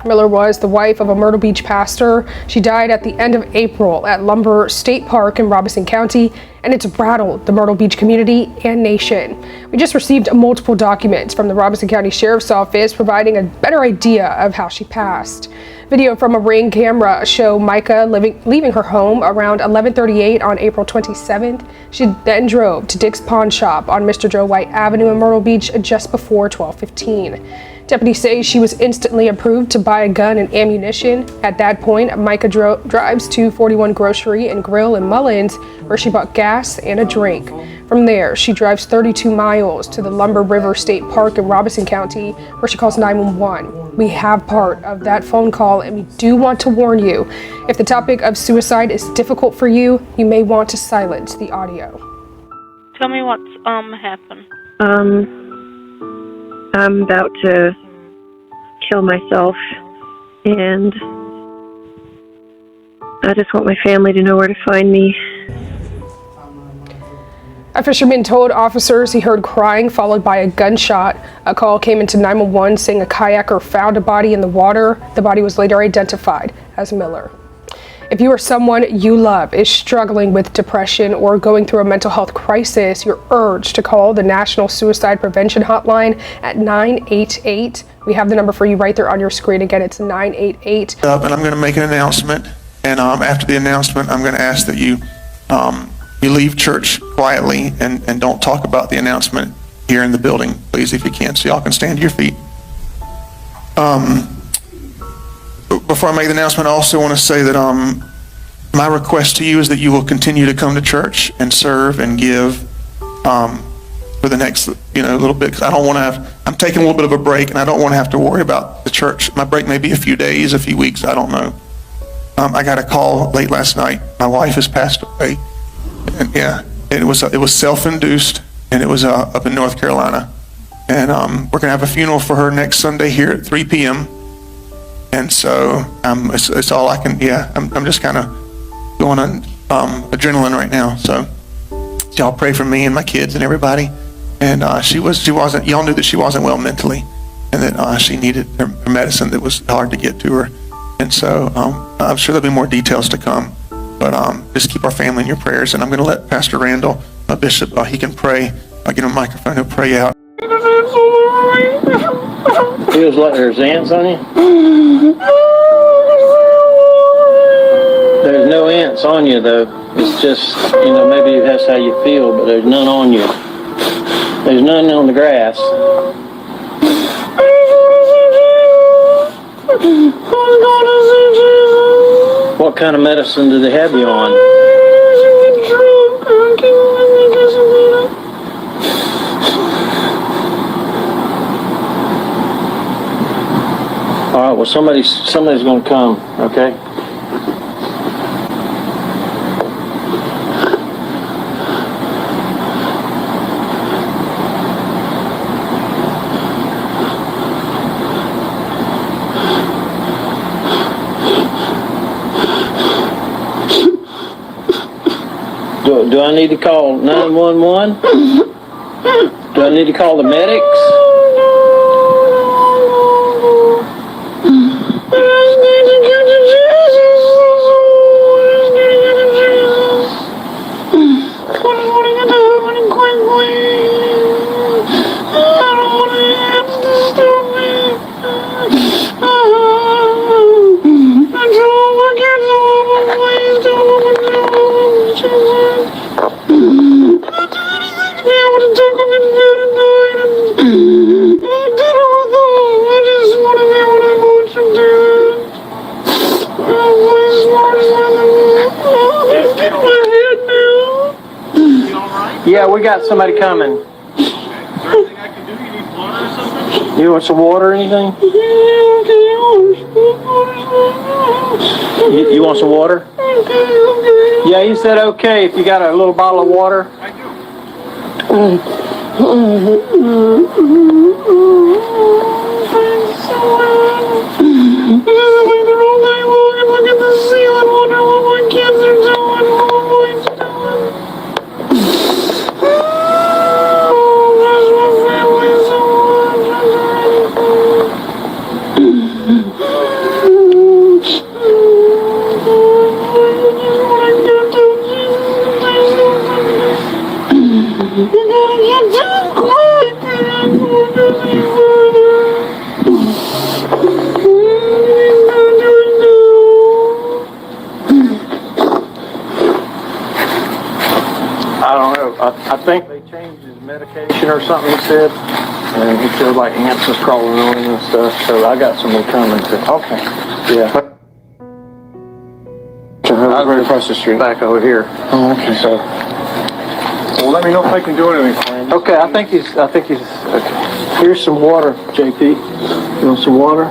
Miller was the wife of a Myrtle Beach pastor. She died at the end of April at Lumber State Park in Robeson County, and it's rattled the Myrtle Beach community and nation. We just received multiple documents from the Robeson County Sheriff's Office providing a better idea of how she passed. Video from a Ring camera show Mica leaving her home around 11:38 on April 27th. She then drove to Dick's Pawn Shop on Mr. Joe White Avenue in Myrtle Beach just before 12:15. Deputies say she was instantly approved to buy a gun and ammunition. At that point, Mica drives to 41 Grocery and Grill in Mullins, where she bought gas and a drink. From there, she drives 32 miles to the Lumber River State Park in Robeson County, where she calls 911. We have part of that phone call, and we do want to warn you, if the topic of suicide is difficult for you, you may want to silence the audio. Tell me what's happened. I'm about to kill myself, and I just want my family to know where to find me. A fisherman told officers he heard crying followed by a gunshot. A call came into 911 saying a kayaker found a body in the water. The body was later identified as Miller. If you or someone you love is struggling with depression or going through a mental health crisis, you're urged to call the National Suicide Prevention Hotline at 988. We have the number for you right there on your screen. Again, it's 988. And I'm going to make an announcement. And after the announcement, I'm going to ask that you leave church quietly and don't talk about the announcement here in the building, please, if you can, so y'all can stand to your feet. Before I make the announcement, I also want to say that my request to you is that you will continue to come to church and serve and give for the next little bit, because I don't want to I'm taking a little bit of a break, and I don't want to have to worry about the church. My break may be a few days, a few weeks, I don't know. I got a call late last night. My wife has passed away, and it was self-induced, and it was up in North Carolina, and we're gonna have a funeral for her next Sunday here at 3 p.m. And so it's all I can. I'm just kind of going on adrenaline right now. So y'all pray for me and my kids and everybody. And she wasn't. Y'all knew that she wasn't well mentally, and that she needed her medicine that was hard to get to her. And so I'm sure there'll be more details to come. But just keep our family in your prayers. And I'm going to let Pastor Randall, my bishop, he can pray. I'll give him a microphone. He'll pray out. Feels like there's ants on you? There's no ants on you, though. It's just, maybe that's how you feel, but there's none on you. There's none on the grass. What kind of medicine do they have you on? All right, well, somebody's going to come, okay? Do I need to call 911? Do I need to call the medics? Yeah, we got somebody coming. Is there anything I can do? You need water or something? You want some water or anything? You want some water? Yeah, he said okay if you got a little bottle of water. I do. I don't know. I think they changed his medication or something, he said. And he said like ants was crawling on him and stuff. So I got someone coming to. Okay. Yeah. I was right across the street. Back over here. Oh, okay. So. Well, let me know if I can do anything for him. Okay, I think he's. Okay. Here's some water, JP. You want some water? I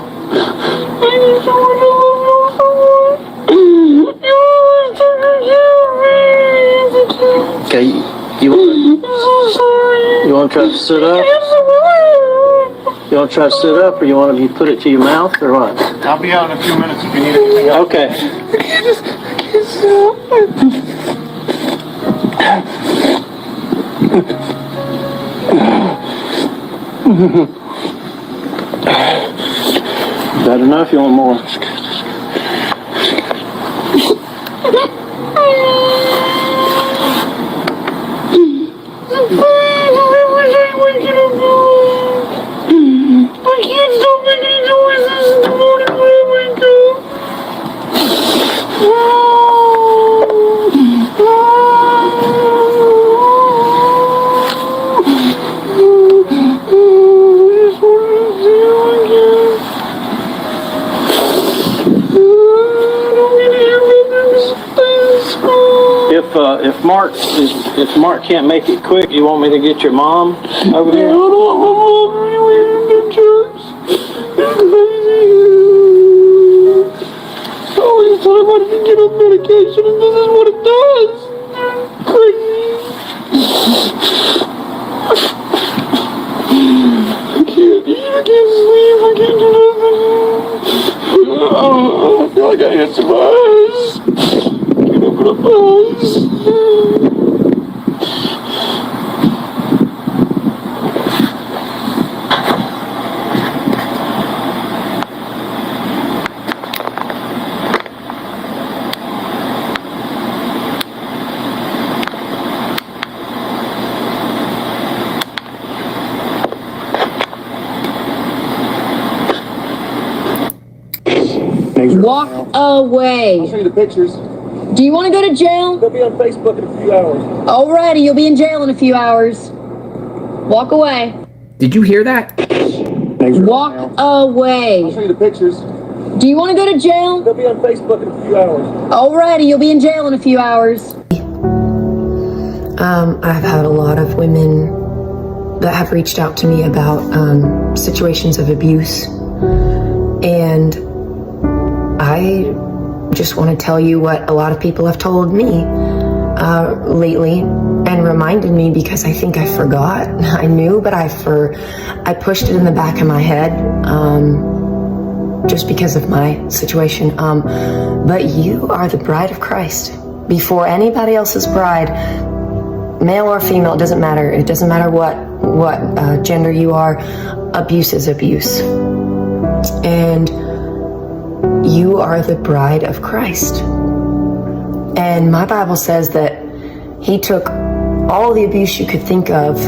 need someone to love you. Okay, you want to try to sit up? You want to try to sit up, or you want to put it to your mouth, or what? I'll be out in a few minutes if you need anything else. Okay. Is that enough? You want more? I can't stop making noises in the morning when I wake up. If Mark can't make it quick, you want me to get your mom over here? I don't want my mom anyway in church. It's crazy. I always thought I wanted to get on medication, and this is what it does. It's crazy. I can't eat, I can't sleep, I can't do nothing. I feel like I had some eyes. I can't open up my eyes. Walk away. I'll show you the pictures. Do you want to go to jail? They'll be on Facebook in a few hours. Alrighty, you'll be in jail in a few hours. Walk away. Did you hear that? Walk away. I'll show you the pictures. Do you want to go to jail? They'll be on Facebook in a few hours. Alrighty, you'll be in jail in a few hours. I've had a lot of women that have reached out to me about situations of abuse, and I just want to tell you what a lot of people have told me lately and reminded me, because I think I forgot. I knew, but I pushed it in the back of my head just because of my situation. But you are the bride of Christ. Before anybody else's bride, male or female, it doesn't matter. It doesn't matter what gender you are. Abuse is abuse. And you are the bride of Christ. And my Bible says that He took all the abuse you could think of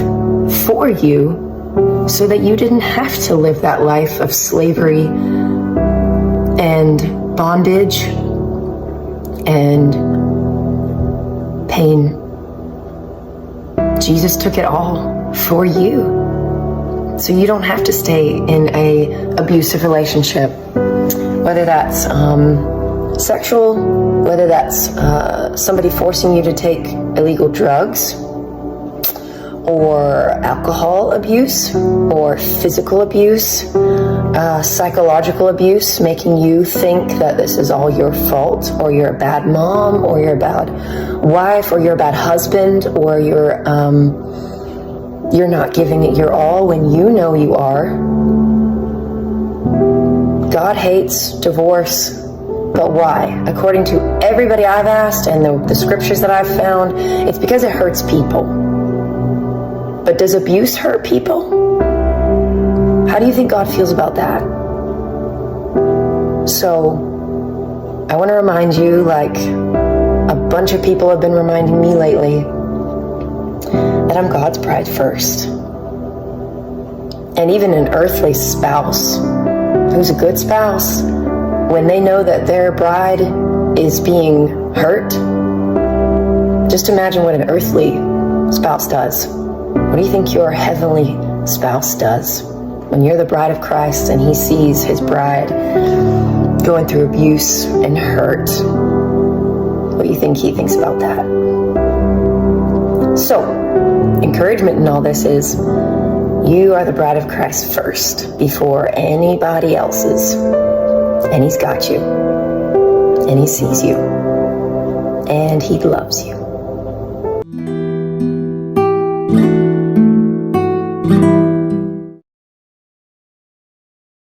for you so that you didn't have to live that life of slavery and bondage and pain. Jesus took it all for you. So you don't have to stay in an abusive relationship. Whether that's sexual, whether that's somebody forcing you to take illegal drugs, or alcohol abuse, or physical abuse, psychological abuse, making you think that this is all your fault, or you're a bad mom, or you're a bad wife, or you're a bad husband, or you're not giving it your all when you know you are. God hates divorce, but why? According to everybody I've asked and the scriptures that I've found, it's because it hurts people. But does abuse hurt people? How do you think God feels about that? So I want to remind you, like a bunch of people have been reminding me lately, that I'm God's bride first. And even an earthly spouse who's a good spouse, when they know that their bride is being hurt, just imagine what an earthly spouse does. What do you think your heavenly spouse does when you're the bride of Christ and he sees his bride going through abuse and hurt? What do you think he thinks about that? So, encouragement in all this is, you are the bride of Christ first, before anybody else's. And he's got you. And he sees you. And he loves you.